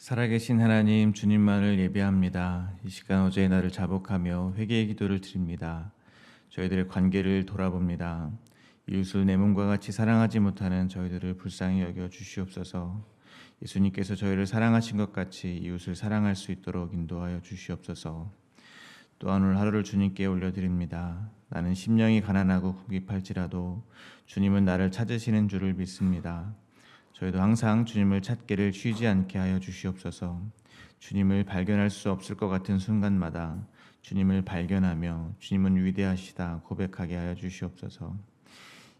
살아계신 하나님 주님만을 예배합니다. 이 시간 어제의 날을 자복하며 회개의 기도를 드립니다. 저희들의 관계를 돌아봅니다. 이웃을 내 몸과 같이 사랑하지 못하는 저희들을 불쌍히 여겨 주시옵소서. 예수님께서 저희를 사랑하신 것 같이 이웃을 사랑할 수 있도록 인도하여 주시옵소서. 또한 오늘 하루를 주님께 올려드립니다. 나는 심령이 가난하고 궁핍할지라도 주님은 나를 찾으시는 줄을 믿습니다. 저희도 항상 주님을 찾기를 쉬지 않게 하여 주시옵소서. 주님을 발견할 수 없을 것 같은 순간마다 주님을 발견하며 주님은 위대하시다 고백하게 하여 주시옵소서.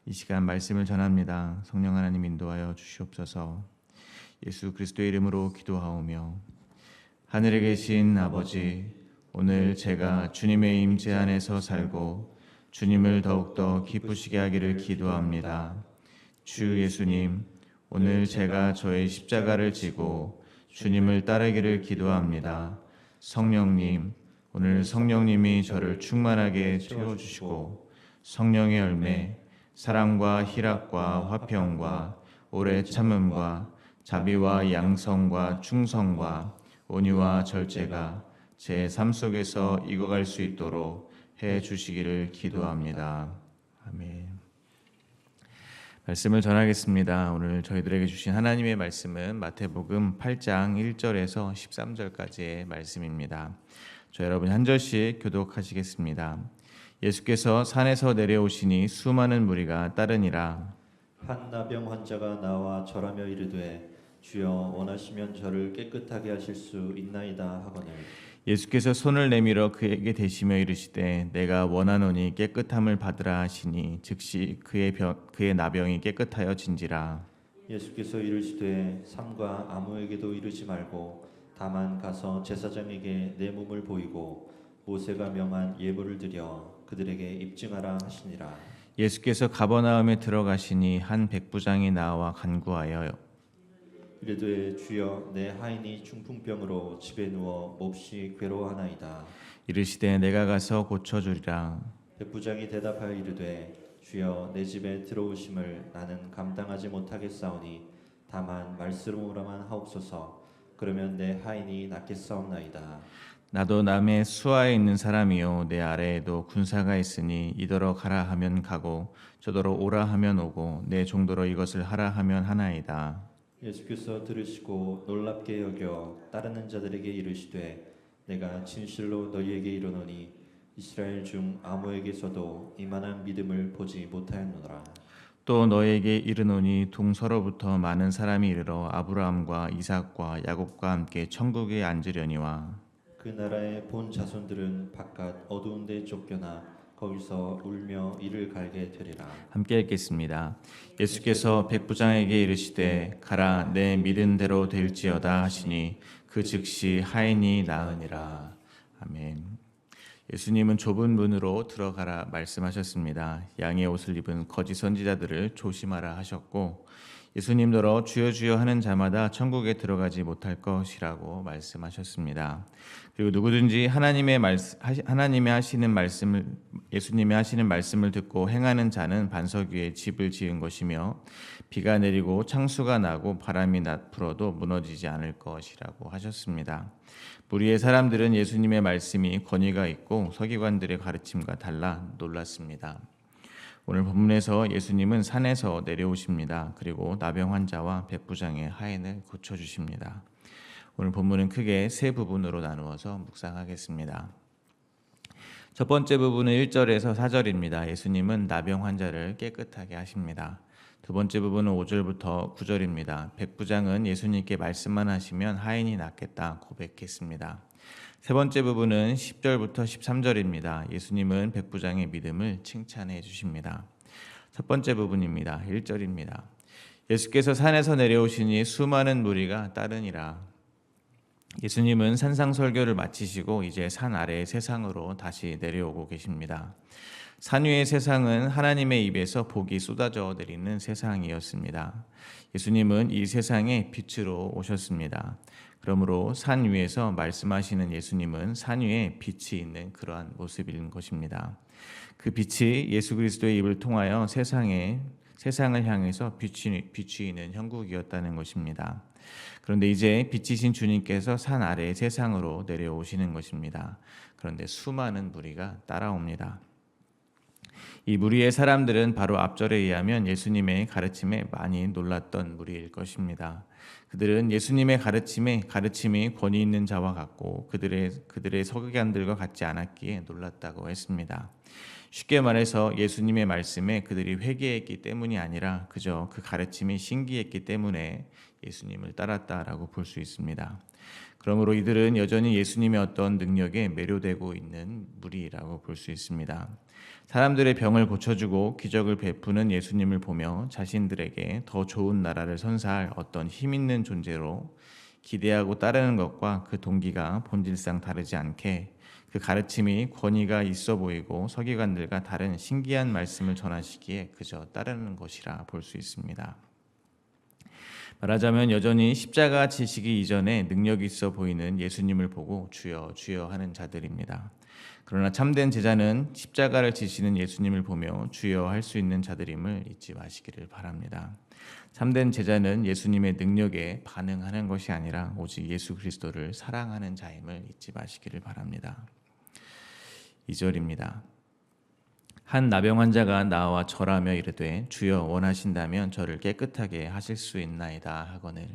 이 시간 말씀을 전합니다. 성령 하나님 인도하여 주시옵소서. 예수 그리스도의 이름으로 기도하오며 하늘에 계신 아버지, 오늘 제가 주님의 임재 안에서 살고 주님을 더욱더 기쁘시게 하기를 기도합니다. 주 예수님, 오늘 제가 저의 십자가를 지고 주님을 따르기를 기도합니다. 성령님, 오늘 성령님이 저를 충만하게 채워주시고 성령의 열매, 사랑과 희락과 화평과 오래 참음과 자비와 양성과 충성과 온유와 절제가 제 삶 속에서 익어갈 수 있도록 해 주시기를 기도합니다. 아멘. 말씀을 전하겠습니다. 오늘 저희들에게 주신 하나님의 말씀은 마태복음 8장 1절에서 13절까지의 말씀입니다. 저 여러분 한 절씩 교독하시겠습니다. 예수께서 산에서 내려오시니 수많은 무리가 따르니라. 한 나병 환자가 나와 절하며 이르되 주여 원하시면 저를 깨끗하게 하실 수 있나이다 하거늘 예수께서 손을 내밀어 그에게 대시며 이르시되 내가 원하노니 깨끗함을 받으라 하시니 즉시 그의 나병이 깨끗하여 진지라. 예수께서 이르시되 삼가 아무에게도 이르지 말고 다만 가서 제사장에게 내 몸을 보이고 모세가 명한 예물을 드려 그들에게 입증하라 하시니라. 예수께서 가버나움에 들어가시니 한 백부장이 나와 간구하여 이르되 주여 내 하인이 중풍병으로 집에 누워 몹시 괴로워하나이다. 이르시되 내가 가서 고쳐주리라. 백부장이 대답하여 이르되 주여 내 집에 들어오심을 나는 감당하지 못하겠사오니 다만 말씀으로만 하옵소서. 그러면 내 하인이 낫겠사옵나이다. 나도 남의 수하에 있는 사람이요 내 아래에도 군사가 있으니 이더러 가라 하면 가고 저더러 오라 하면 오고 내 종도로 이것을 하라 하면 하나이다. 예수께서 들으시고 놀랍게 여겨 따르는 자들에게 이르시되 내가 진실로 너희에게 이르노니 이스라엘 중 아무에게서도 이만한 믿음을 보지 못하였노라. 또 너에게 이르노니 동서로부터 많은 사람이 이르러 아브라함과 이삭과 야곱과 함께 천국에 앉으려니와 그 나라의 본 자손들은 바깥 어두운 데 쫓겨나 거기서 울며 이를 갈게 되리라. 함께 읽겠습니다. 예수께서 백부장에게 이르시되 가라 내 믿은 대로 될지어다 하시니 그 즉시 하인이 나으니라. 아멘. 예수님은 좁은 문으로 들어가라 말씀하셨습니다. 양의 옷을 입은 거짓 선지자들을 조심하라 하셨고 예수님더러 주여 주여 하는 자마다 천국에 들어가지 못할 것이라고 말씀하셨습니다. 그리고 누구든지 하나님이 하시는 말씀을 예수님이 하시는 말씀을 듣고 행하는 자는 반석 위에 집을 지은 것이며 비가 내리고 창수가 나고 바람이 불어도 무너지지 않을 것이라고 하셨습니다. 무리의 사람들은 예수님의 말씀이 권위가 있고 서기관들의 가르침과 달라 놀랐습니다. 오늘 본문에서 예수님은 산에서 내려오십니다. 그리고 나병 환자와 백부장의 하인을 고쳐주십니다. 오늘 본문은 크게 세 부분으로 나누어서 묵상하겠습니다. 첫 번째 부분은 1절에서 4절입니다. 예수님은 나병 환자를 깨끗하게 하십니다. 두 번째 부분은 5절부터 9절입니다. 백부장은 예수님께 말씀만 하시면 하인이 낫겠다 고백했습니다. 세 번째 부분은 10절부터 13절입니다. 예수님은 백부장의 믿음을 칭찬해 주십니다. 첫 번째 부분입니다. 1절입니다. 예수께서 산에서 내려오시니 수많은 무리가 따르니라. 예수님은 산상설교를 마치시고 이제 산 아래의 세상으로 다시 내려오고 계십니다. 산 위의 세상은 하나님의 입에서 복이 쏟아져 내리는 세상이었습니다. 예수님은 이 세상에 빛으로 오셨습니다. 그러므로 산 위에서 말씀하시는 예수님은 산 위에 빛이 있는 그러한 모습인 것입니다. 그 빛이 예수 그리스도의 입을 통하여 세상에 세상을 향해서 비추이는 형국이었다는 것입니다. 그런데 이제 빛이신 주님께서 산 아래의 세상으로 내려오시는 것입니다. 그런데 수많은 무리가 따라옵니다. 이 무리의 사람들은 바로 앞절에 의하면 예수님의 가르침에 많이 놀랐던 무리일 것입니다. 그들은 예수님의 가르침이 권위 있는 자와 같고 그들의 서기관들과 같지 않았기에 놀랐다고 했습니다. 쉽게 말해서 예수님의 말씀에 그들이 회개했기 때문이 아니라 그저 그 가르침이 신기했기 때문에 예수님을 따랐다라고 볼 수 있습니다. 그러므로 이들은 여전히 예수님의 어떤 능력에 매료되고 있는 무리라고 볼 수 있습니다. 사람들의 병을 고쳐주고 기적을 베푸는 예수님을 보며 자신들에게 더 좋은 나라를 선사할 어떤 힘 있는 존재로 기대하고 따르는 것과 그 동기가 본질상 다르지 않게 그 가르침이 권위가 있어 보이고 서기관들과 다른 신기한 말씀을 전하시기에 그저 따르는 것이라 볼 수 있습니다. 말하자면 여전히 십자가 지시기 이전에 능력이 있어 보이는 예수님을 보고 주여 주여 하는 자들입니다. 그러나 참된 제자는 십자가를 지시는 예수님을 보며 주여 할 수 있는 자들임을 잊지 마시기를 바랍니다. 참된 제자는 예수님의 능력에 반응하는 것이 아니라 오직 예수 그리스도를 사랑하는 자임을 잊지 마시기를 바랍니다. 2절입니다. 한 나병 환자가 나와 절하며 이르되 주여 원하신다면 저를 깨끗하게 하실 수 있나이다 하거늘.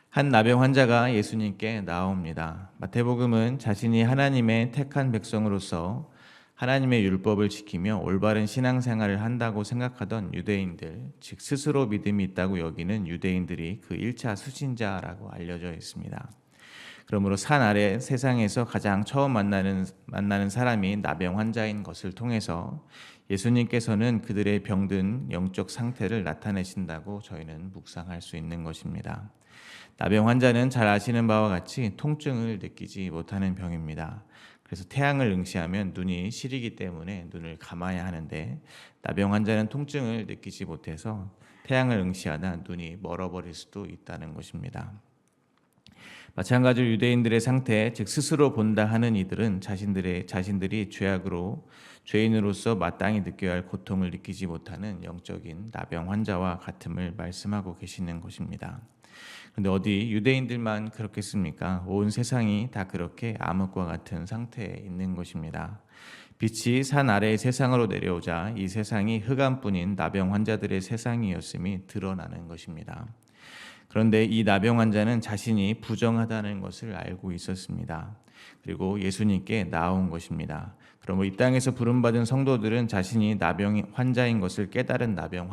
한 나병 환자가 예수님께 나옵니다. 마태복음은 자신이 하나님의 택한 백성으로서 하나님의 율법을 지키며 올바른 신앙생활을 한다고 생각하던 유대인들, 즉 스스로 믿음이 있다고 여기는 유대인들이 그 1차 수신자라고 알려져 있습니다. 그러므로 산 아래 세상에서 가장 처음 만나는 사람이 나병 환자인 것을 통해서 예수님께서는 그들의 병든 영적 상태를 나타내신다고 저희는 묵상할 수 있는 것입니다. 나병 환자는 잘 아시는 바와 같이 통증을 느끼지 못하는 병입니다. 그래서 태양을 응시하면 눈이 시리기 때문에 눈을 감아야 하는데 나병 환자는 통증을 느끼지 못해서 태양을 응시하다 눈이 멀어버릴 수도 있다는 것입니다. 마찬가지로 유대인들의 상태, 즉 스스로 본다 하는 이들은 자신들이 죄인으로서 마땅히 느껴야 할 고통을 느끼지 못하는 영적인 나병 환자와 같음을 말씀하고 계시는 것입니다. 그런데 어디 유대인들만 그렇겠습니까? 온 세상이 다 그렇게 암흑과 같은 상태에 있는 것입니다. 빛이 산 아래의 세상으로 내려오자 이 세상이 흑암뿐인 나병 환자들의 세상이었음이 드러나는 것입니다. 그런데 이 나병 환자는 자신이 부정하다는 것을 알고 있었습니다. 그리고 예수님께 나온 것입니다. 그러므로 이 땅에서 부름받은 성도들은 자신이 나병 환자인 것을 깨달은 나병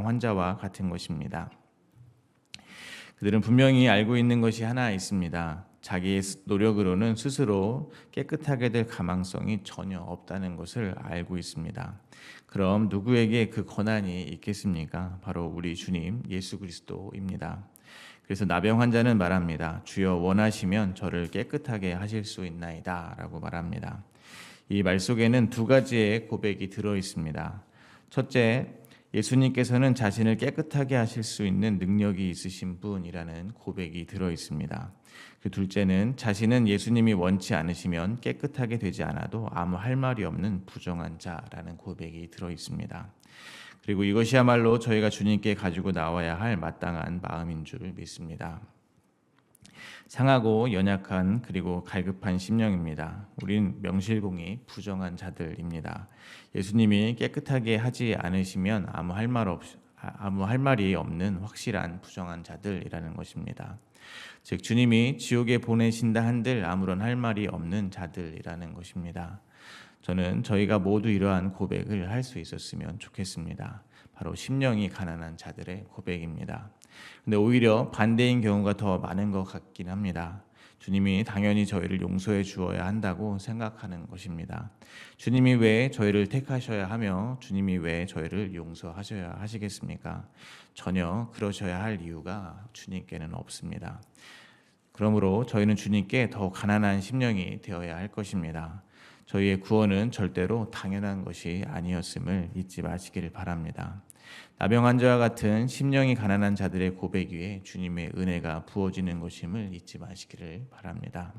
환자와 같은 것입니다. 그들은 분명히 알고 있는 것이 하나 있습니다. 자기의 노력으로는 스스로 깨끗하게 될 가망성이 전혀 없다는 것을 알고 있습니다. 그럼 누구에게 그 권한이 있겠습니까? 바로 우리 주님 예수 그리스도입니다. 그래서 나병 환자는 말합니다. 주여 원하시면 저를 깨끗하게 하실 수 있나이다 라고 말합니다. 이 말 속에는 두 가지의 고백이 들어 있습니다. 첫째, 예수님께서는 자신을 깨끗하게 하실 수 있는 능력이 있으신 분이라는 고백이 들어 있습니다. 그 둘째는 자신은 예수님이 원치 않으시면 깨끗하게 되지 않아도 아무 할 말이 없는 부정한 자라는 고백이 들어 있습니다. 그리고 이것이야말로 저희가 주님께 가지고 나와야 할 마땅한 마음인 줄 믿습니다. 상하고 연약한 그리고 갈급한 심령입니다. 우린 명실공히 부정한 자들입니다. 예수님이 깨끗하게 하지 않으시면 아무 할 말이 없는 확실한 부정한 자들이라는 것입니다. 즉 주님이 지옥에 보내신다 한들 아무런 할 말이 없는 자들이라는 것입니다. 저는 저희가 모두 이러한 고백을 할 수 있었으면 좋겠습니다. 바로 심령이 가난한 자들의 고백입니다. 근데 오히려 반대인 경우가 더 많은 것 같긴 합니다. 주님이 당연히 저희를 용서해 주어야 한다고 생각하는 것입니다. 주님이 왜 저희를 택하셔야 하며 주님이 왜 저희를 용서하셔야 하시겠습니까? 전혀 그러셔야 할 이유가 주님께는 없습니다. 그러므로 저희는 주님께 더 가난한 심령이 되어야 할 것입니다. 저희의 구원은 절대로 당연한 것이 아니었음을 잊지 마시기를 바랍니다. 나병 환자와 같은 심령이 가난한 자들의 고백 위에 주님의 은혜가 부어지는 것임을 잊지 마시기를 바랍니다.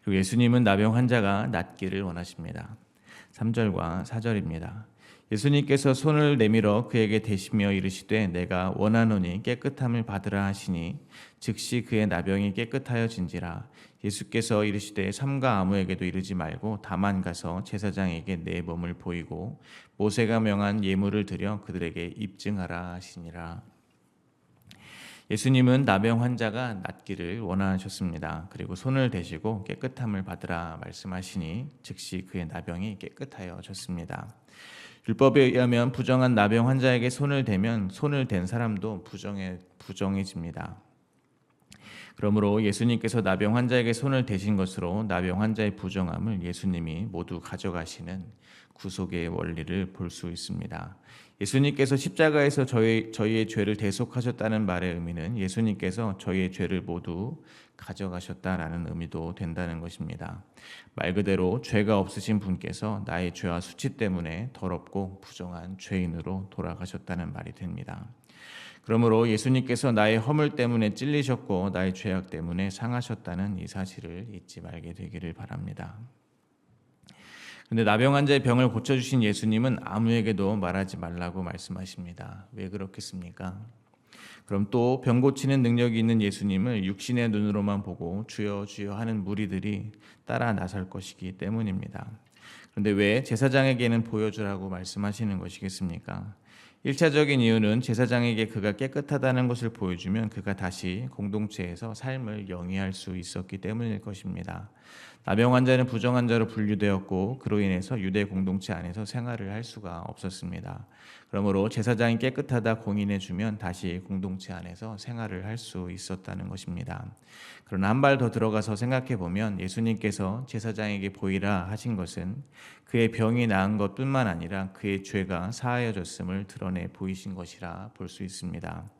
그리고 예수님은 나병 환자가 낫기를 원하십니다. 3절과 4절입니다. 예수님께서 손을 내밀어 그에게 대시며 이르시되 내가 원하노니 깨끗함을 받으라 하시니 즉시 그의 나병이 깨끗하여진지라. 예수께서 이르시되 삼가 아무에게도 이르지 말고 다만 가서 제사장에게 내 몸을 보이고 모세가 명한 예물을 드려 그들에게 입증하라 하시니라. 예수님은 나병 환자가 낫기를 원하셨습니다. 그리고 손을 대시고 깨끗함을 받으라 말씀하시니 즉시 그의 나병이 깨끗하여졌습니다. 율법에 의하면 부정한 나병 환자에게 손을 대면 손을 댄 사람도 부정해집니다. 그러므로 예수님께서 나병 환자에게 손을 대신 것으로 나병 환자의 부정함을 예수님이 모두 가져가시는 구속의 원리를 볼 수 있습니다. 예수님께서 십자가에서 저희의 죄를 대속하셨다는 말의 의미는 예수님께서 저희의 죄를 모두 가져가셨다라는 의미도 된다는 것입니다. 말 그대로 죄가 없으신 분께서 나의 죄와 수치 때문에 더럽고 부정한 죄인으로 돌아가셨다는 말이 됩니다. 그러므로 예수님께서 나의 허물 때문에 찔리셨고 나의 죄악 때문에 상하셨다는 이 사실을 잊지 말게 되기를 바랍니다. 근데 나병 환자의 병을 고쳐주신 예수님은 아무에게도 말하지 말라고 말씀하십니다. 왜 그렇겠습니까? 그럼 또 병 고치는 능력이 있는 예수님을 육신의 눈으로만 보고 주여 주여 하는 무리들이 따라 나설 것이기 때문입니다. 그런데 왜 제사장에게는 보여주라고 말씀하시는 것이겠습니까? 1차적인 이유는 제사장에게 그가 깨끗하다는 것을 보여주면 그가 다시 공동체에서 삶을 영위할 수 있었기 때문일 것입니다. 나병 환자는 부정한 자로 분류되었고 그로 인해서 유대 공동체 안에서 생활을 할 수가 없었습니다. 그러므로 제사장이 깨끗하다 공인해주면 다시 공동체 안에서 생활을 할 수 있었다는 것입니다. 그러나 한 발 더 들어가서 생각해 보면 예수님께서 제사장에게 보이라 하신 것은 그의 병이 나은 것뿐만 아니라 그의 죄가 사하여졌음을 드러내 보이신 것이라 볼 수 있습니다.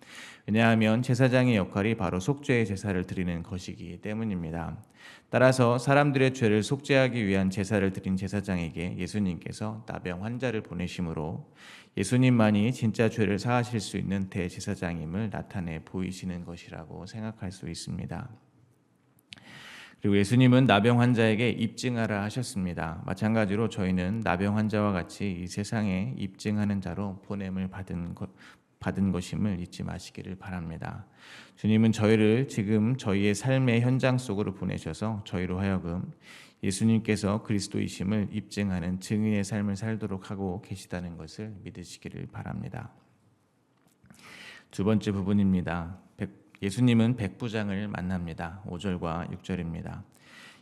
왜냐하면 제사장의 역할이 바로 속죄의 제사를 드리는 것이기 때문입니다. 따라서 사람들의 죄를 속죄하기 위한 제사를 드린 제사장에게 예수님께서 나병 환자를 보내심으로 예수님만이 진짜 죄를 사하실 수 있는 대제사장임을 나타내 보이시는 것이라고 생각할 수 있습니다. 그리고 예수님은 나병 환자에게 입증하라 하셨습니다. 마찬가지로 저희는 나병 환자와 같이 이 세상에 입증하는 자로 보냄을 받은 것임을 잊지 마시기를 바랍니다. 주님은 저희를 지금 저희의 삶의 현장 속으로 보내셔서 저희로 하여금 예수님께서 그리스도이심을 입증하는 증인의 삶을 살도록 하고 계시다는 것을 믿으시기를 바랍니다. 두 번째 부분입니다. 예수님은 백부장을 만납니다. 5절과 6절입니다.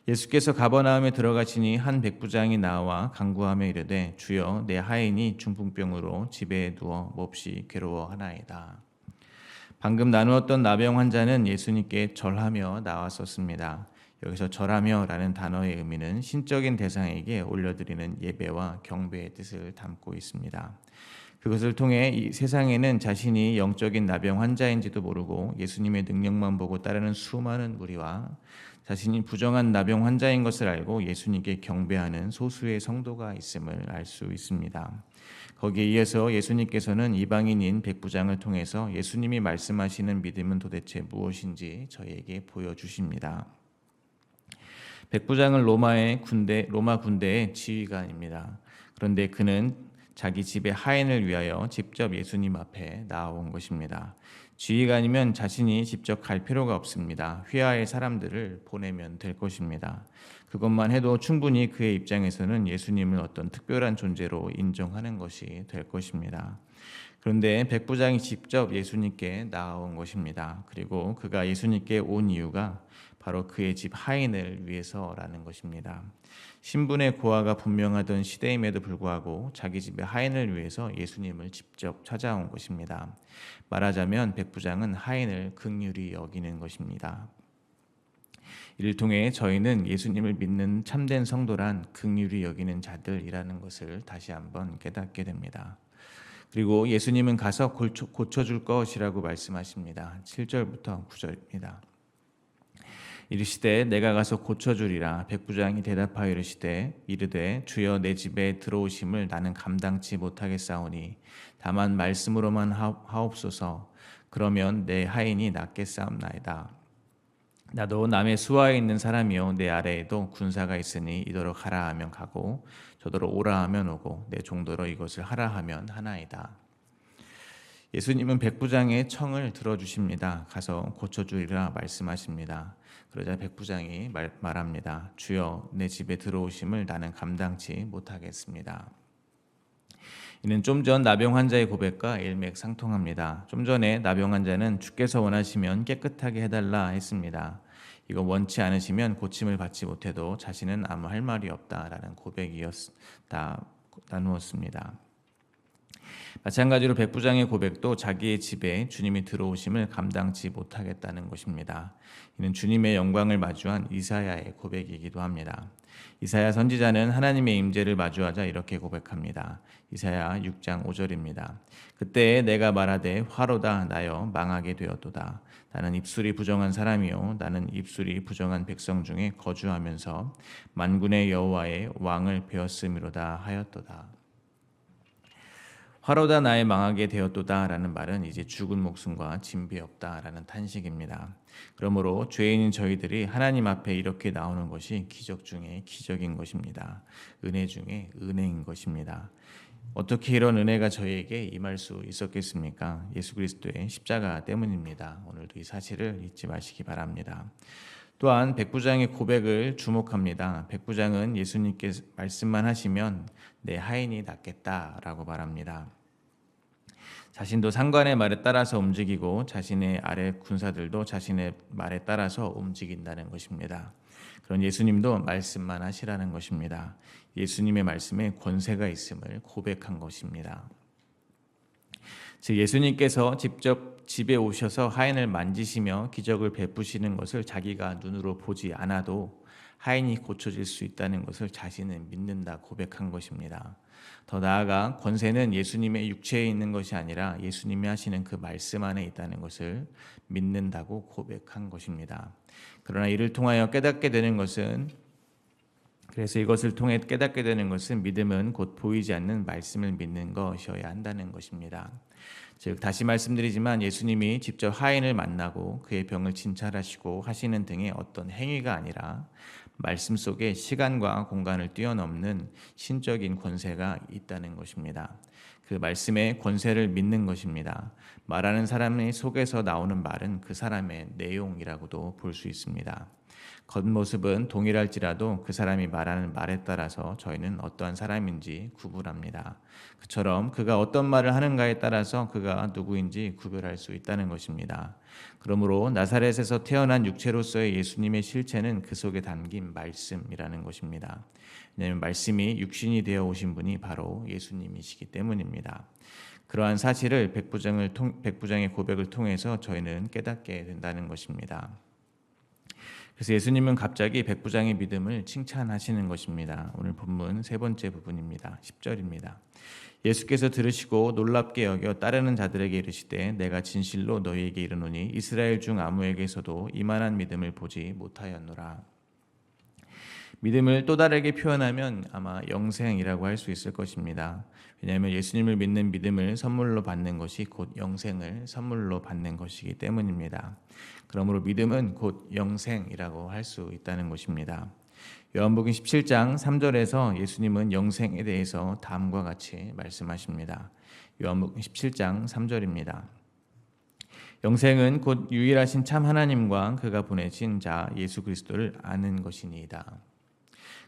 예수께서 가버나움에 들어가시니 한 백부장이 나와 간구하며 이르되 주여 내 하인이 중풍병으로 집에 누워 몹시 괴로워하나이다. 방금 나누었던 나병 환자는 예수님께 절하며 나왔었습니다. 여기서 절하며라는 단어의 의미는 신적인 대상에게 올려드리는 예배와 경배의 뜻을 담고 있습니다. 그것을 통해 이 세상에는 자신이 영적인 나병 환자인지도 모르고 예수님의 능력만 보고 따르는 수많은 무리와 자신이 부정한 나병 환자인 것을 알고 예수님께 경배하는 소수의 성도가 있음을 알 수 있습니다. 거기에 이어서 예수님께서는 이방인인 백부장을 통해서 예수님이 말씀하시는 믿음은 도대체 무엇인지 저희에게 보여주십니다. 백부장은 로마 군대의 지휘관입니다. 그런데 그는 자기 집의 하인을 위하여 직접 예수님 앞에 나아온 것입니다. 지휘관이면 자신이 직접 갈 필요가 없습니다. 휘하의 사람들을 보내면 될 것입니다. 그것만 해도 충분히 그의 입장에서는 예수님을 어떤 특별한 존재로 인정하는 것이 될 것입니다. 그런데 백부장이 직접 예수님께 나아온 것입니다. 그리고 그가 예수님께 온 이유가 바로 그의 집 하인을 위해서라는 것입니다. 신분의 고하가 분명하던 시대임에도 불구하고 자기 집의 하인을 위해서 예수님을 직접 찾아온 것입니다. 말하자면 백부장은 하인을 긍휼히 여기는 것입니다. 이를 통해 저희는 예수님을 믿는 참된 성도란 긍휼히 여기는 자들이라는 것을 다시 한번 깨닫게 됩니다. 그리고 예수님은 가서 고쳐줄 것이라고 말씀하십니다. 7절부터 9절입니다. 이르시되 내가 가서 고쳐주리라. 백부장이 대답하여 이르되 주여 내 집에 들어오심을 나는 감당치 못하겠사오니 다만 말씀으로만 하옵소서. 그러면 내 하인이 낫겠사옵나이다. 나도 남의 수하에 있는 사람이요 내 아래에도 군사가 있으니 이더러 가라 하면 가고 저더러 오라 하면 오고 내 종더러 이것을 하라 하면 하나이다. 예수님은 백부장의 청을 들어주십니다. 가서 고쳐주리라 말씀하십니다. 그러자 백부장이 말합니다. 주여 내 집에 들어오심을 나는 감당치 못하겠습니다. 이는 좀 전 나병 환자의 고백과 일맥상통합니다. 좀 전에 나병 환자는 주께서 원하시면 깨끗하게 해달라 했습니다. 이거 원치 않으시면 고침을 받지 못해도 자신은 아무 할 말이 없다라는 고백이었다 나누었습니다. 마찬가지로 백부장의 고백도 자기의 집에 주님이 들어오심을 감당치 못하겠다는 것입니다. 이는 주님의 영광을 마주한 이사야의 고백이기도 합니다. 이사야 선지자는 하나님의 임재를 마주하자 이렇게 고백합니다. 이사야 6장 5절입니다. 그때 내가 말하되 화로다 나여 망하게 되었도다. 나는 입술이 부정한 사람이요 나는 입술이 부정한 백성 중에 거주하면서 만군의 여호와의 왕을 배웠음이로다 하였도다. 화로다 나의 망하게 되었도다 라는 말은 이제 죽은 목숨과 진비 없다라는 탄식입니다. 그러므로 죄인인 저희들이 하나님 앞에 이렇게 나오는 것이 기적 중에 기적인 것입니다. 은혜 중에 은혜인 것입니다. 어떻게 이런 은혜가 저희에게 임할 수 있었겠습니까? 예수 그리스도의 십자가 때문입니다. 오늘도 이 사실을 잊지 마시기 바랍니다. 또한 백부장의 고백을 주목합니다. 백부장은 예수님께 말씀만 하시면 내 하인이 낫겠다라고 말합니다. 자신도 상관의 말에 따라서 움직이고 자신의 아래 군사들도 자신의 말에 따라서 움직인다는 것입니다. 그런 예수님도 말씀만 하시라는 것입니다. 예수님의 말씀에 권세가 있음을 고백한 것입니다. 즉 예수님께서 직접 집에 오셔서 하인을 만지시며 기적을 베푸시는 것을 자기가 눈으로 보지 않아도 하인이 고쳐질 수 있다는 것을 자신은 믿는다 고백한 것입니다. 더 나아가 권세는 예수님의 육체에 있는 것이 아니라 예수님이 하시는 그 말씀 안에 있다는 것을 믿는다고 고백한 것입니다. 그러나 이를 통하여 깨닫게 되는 것은 그래서 이것을 통해 깨닫게 되는 것은 믿음은 곧 보이지 않는 말씀을 믿는 것이어야 한다는 것입니다. 즉 다시 말씀드리지만 예수님이 직접 하인을 만나고 그의 병을 진찰하시고 하시는 등의 어떤 행위가 아니라 말씀 속에 시간과 공간을 뛰어넘는 신적인 권세가 있다는 것입니다. 그 말씀의 권세를 믿는 것입니다. 말하는 사람의 속에서 나오는 말은 그 사람의 내용이라고도 볼 수 있습니다. 겉모습은 동일할지라도 그 사람이 말하는 말에 따라서 저희는 어떠한 사람인지 구분합니다. 그처럼 그가 어떤 말을 하는가에 따라서 그가 누구인지 구별할 수 있다는 것입니다. 그러므로 나사렛에서 태어난 육체로서의 예수님의 실체는 그 속에 담긴 말씀이라는 것입니다. 왜냐하면 말씀이 육신이 되어 오신 분이 바로 예수님이시기 때문입니다. 그러한 사실을 백부장의 고백을 통해서 저희는 깨닫게 된다는 것입니다. 그래서 예수님은 갑자기 백부장의 믿음을 칭찬하시는 것입니다. 오늘 본문 세 번째 부분입니다. 10절입니다. 예수께서 들으시고 놀랍게 여겨 따르는 자들에게 이르시되 내가 진실로 너희에게 이르노니 이스라엘 중 아무에게서도 이만한 믿음을 보지 못하였노라. 믿음을 또 다르게 표현하면 아마 영생이라고 할 수 있을 것입니다. 왜냐하면 예수님을 믿는 믿음을 선물로 받는 것이 곧 영생을 선물로 받는 것이기 때문입니다. 그러므로 믿음은 곧 영생이라고 할 수 있다는 것입니다. 요한복음 17장 3절에서 예수님은 영생에 대해서 다음과 같이 말씀하십니다. 요한복음 17장 3절입니다. 영생은 곧 유일하신 참 하나님과 그가 보내신 자 예수 그리스도를 아는 것이니이다.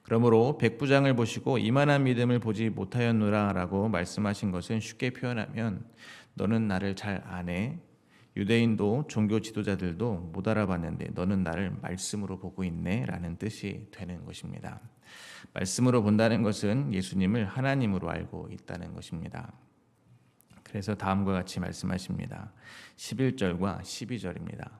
그러므로 백부장을 보시고 이만한 믿음을 보지 못하였노라 라고 말씀하신 것은 쉽게 표현하면 너는 나를 잘 아네. 유대인도 종교 지도자들도 못 알아봤는데 너는 나를 말씀으로 보고 있네 라는 뜻이 되는 것입니다. 말씀으로 본다는 것은 예수님을 하나님으로 알고 있다는 것입니다. 그래서 다음과 같이 말씀하십니다. 11절과 12절입니다.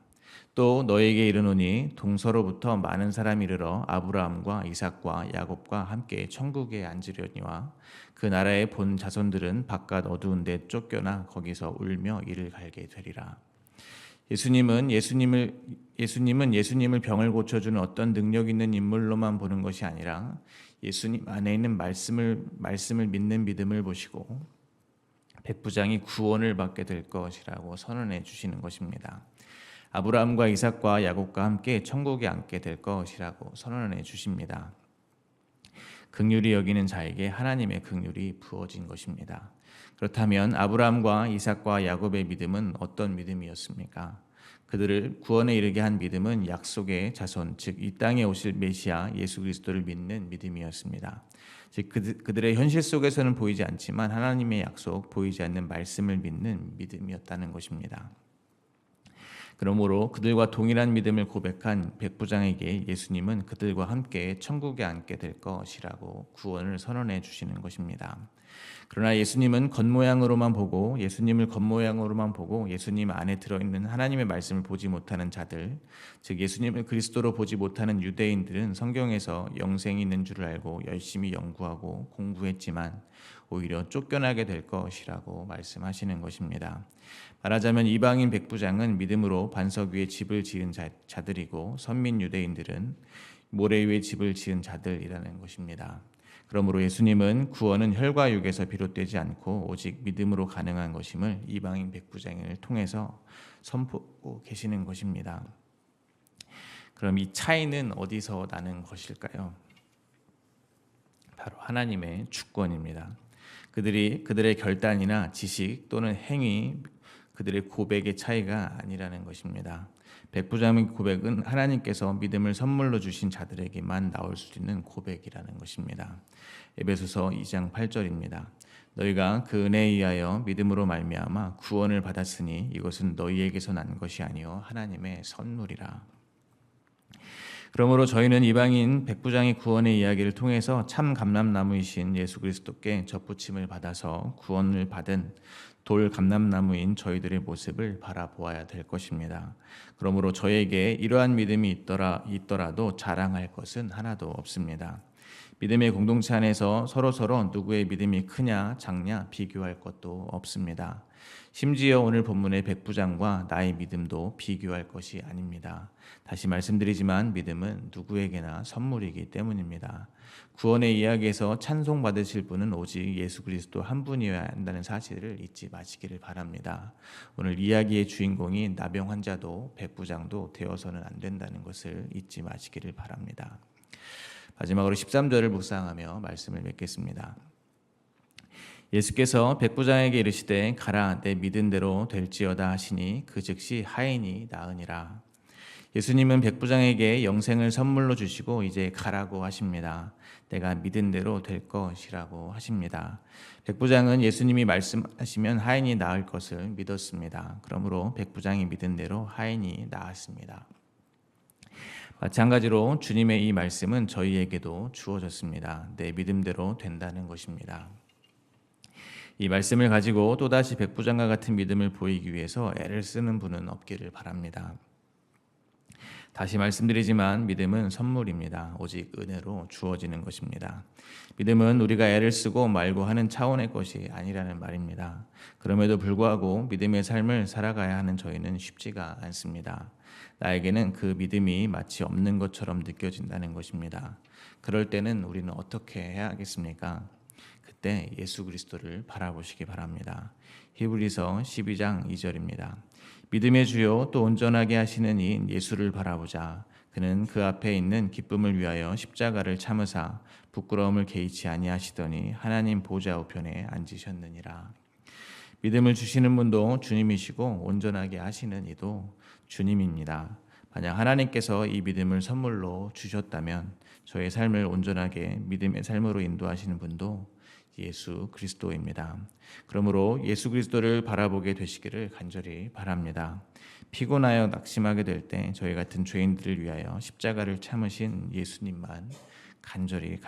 또 너에게 이르노니 동서로부터 많은 사람이 이르러 아브라함과 이삭과 야곱과 함께 천국에 앉으려니와 그 나라의 본 자손들은 바깥 어두운 데 쫓겨나 거기서 울며 이를 갈게 되리라. 예수님은 예수님을 병을 고쳐주는 어떤 능력 있는 인물로만 보는 것이 아니라 예수님 안에 있는 말씀을 믿는 믿음을 보시고 백부장이 구원을 받게 될 것이라고 선언해 주시는 것입니다. 아브라함과 이삭과 야곱과 함께 천국에 앉게 될 것이라고 선언해 주십니다. 긍휼히 여기는 자에게 하나님의 긍휼이 부어진 것입니다. 그렇다면 아브라함과 이삭과 야곱의 믿음은 어떤 믿음이었습니까? 그들을 구원에 이르게 한 믿음은 약속의 자손, 즉 이 땅에 오실 메시아 예수 그리스도를 믿는 믿음이었습니다. 즉 그들의 현실 속에서는 보이지 않지만 하나님의 약속, 보이지 않는 말씀을 믿는 믿음이었다는 것입니다. 그러므로 그들과 동일한 믿음을 고백한 백부장에게 예수님은 그들과 함께 천국에 앉게 될 것이라고 구원을 선언해 주시는 것입니다. 그러나 예수님을 겉모양으로만 보고 예수님 안에 들어있는 하나님의 말씀을 보지 못하는 자들, 즉 예수님을 그리스도로 보지 못하는 유대인들은 성경에서 영생이 있는 줄 알고 열심히 연구하고 공부했지만 오히려 쫓겨나게 될 것이라고 말씀하시는 것입니다. 말하자면 이방인 백부장은 믿음으로 반석 위에 집을 지은 자들이고 선민 유대인들은 모래 위에 집을 지은 자들이라는 것입니다. 그러므로 예수님은 구원은 혈과 육에서 비롯되지 않고 오직 믿음으로 가능한 것임을 이방인 백부장을 통해서 선포하고 계시는 것입니다. 그럼 이 차이는 어디서 나는 것일까요? 바로 하나님의 주권입니다. 그들의 결단이나 지식 또는 행위, 그들의 고백의 차이가 아니라는 것입니다. 백부장의 고백은 하나님께서 믿음을 선물로 주신 자들에게만 나올 수 있는 고백이라는 것입니다. 에베소서 2장 8절입니다. 너희가 그 은혜에 의하여 믿음으로 말미암아 구원을 받았으니 이것은 너희에게서 난 것이 아니요 하나님의 선물이라. 그러므로 저희는 이방인 백부장의 구원의 이야기를 통해서 참 감람나무이신 예수 그리스도께 접붙임을 받아서 구원을 받은 돌 감람나무인 저희들의 모습을 바라보아야 될 것입니다. 그러므로 저에게 이러한 믿음이 있더라도 자랑할 것은 하나도 없습니다. 믿음의 공동체 안에서 서로 누구의 믿음이 크냐 작냐 비교할 것도 없습니다. 심지어 오늘 본문의 백부장과 나의 믿음도 비교할 것이 아닙니다. 다시 말씀드리지만 믿음은 누구에게나 선물이기 때문입니다. 구원의 이야기에서 찬송받으실 분은 오직 예수 그리스도 한 분이어야 한다는 사실을 잊지 마시기를 바랍니다. 오늘 이야기의 주인공이 나병 환자도 백부장도 되어서는 안 된다는 것을 잊지 마시기를 바랍니다. 마지막으로 13절을 묵상하며 말씀을 맺겠습니다. 예수께서 백부장에게 이르시되 가라 내 믿은 대로 될지어다 하시니 그 즉시 하인이 나으니라. 예수님은 백부장에게 영생을 선물로 주시고 이제 가라고 하십니다. 내가 믿은 대로 될 것이라고 하십니다. 백부장은 예수님이 말씀하시면 하인이 나을 것을 믿었습니다. 그러므로 백부장이 믿은 대로 하인이 나았습니다. 마찬가지로 주님의 이 말씀은 저희에게도 주어졌습니다. 내 믿음대로 된다는 것입니다. 이 말씀을 가지고 또다시 백부장과 같은 믿음을 보이기 위해서 애를 쓰는 분은 없기를 바랍니다. 다시 말씀드리지만 믿음은 선물입니다. 오직 은혜로 주어지는 것입니다. 믿음은 우리가 애를 쓰고 말고 하는 차원의 것이 아니라는 말입니다. 그럼에도 불구하고 믿음의 삶을 살아가야 하는 저희는 쉽지가 않습니다. 나에게는 그 믿음이 마치 없는 것처럼 느껴진다는 것입니다. 그럴 때는 우리는 어떻게 해야 하겠습니까? 그때 예수 그리스도를 바라보시기 바랍니다. 히브리서 12장 2절입니다. 믿음의 주요 또 온전하게 하시는 이인 예수를 바라보자. 그는 그 앞에 있는 기쁨을 위하여 십자가를 참으사 부끄러움을 개의치 아니하시더니 하나님 보좌 우편에 앉으셨느니라. 믿음을 주시는 분도 주님이시고 온전하게 하시는 이도 주님입니다. 만약 하나님께서 이 믿음을 선물로 주셨다면 저의 삶을 온전하게 믿음의 삶으로 인도하시는 분도 예수 그리스도입니다. 그러므로 예수 그리스도를 바라보게 되시기를 간절히 바랍니다. 피곤하여 낙심하게 될 때 저희 같은 죄인들을 위하여 십자가를 참으신 예수님만 간절히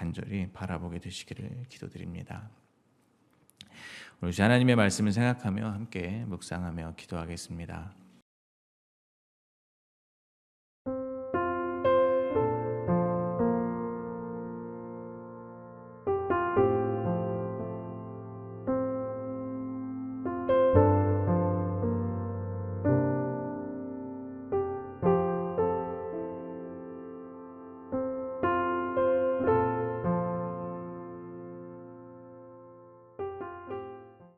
바라보게 되시기를 기도드립니다. 오늘 하나님의 말씀을 생각하며 함께 묵상하며 기도하겠습니다.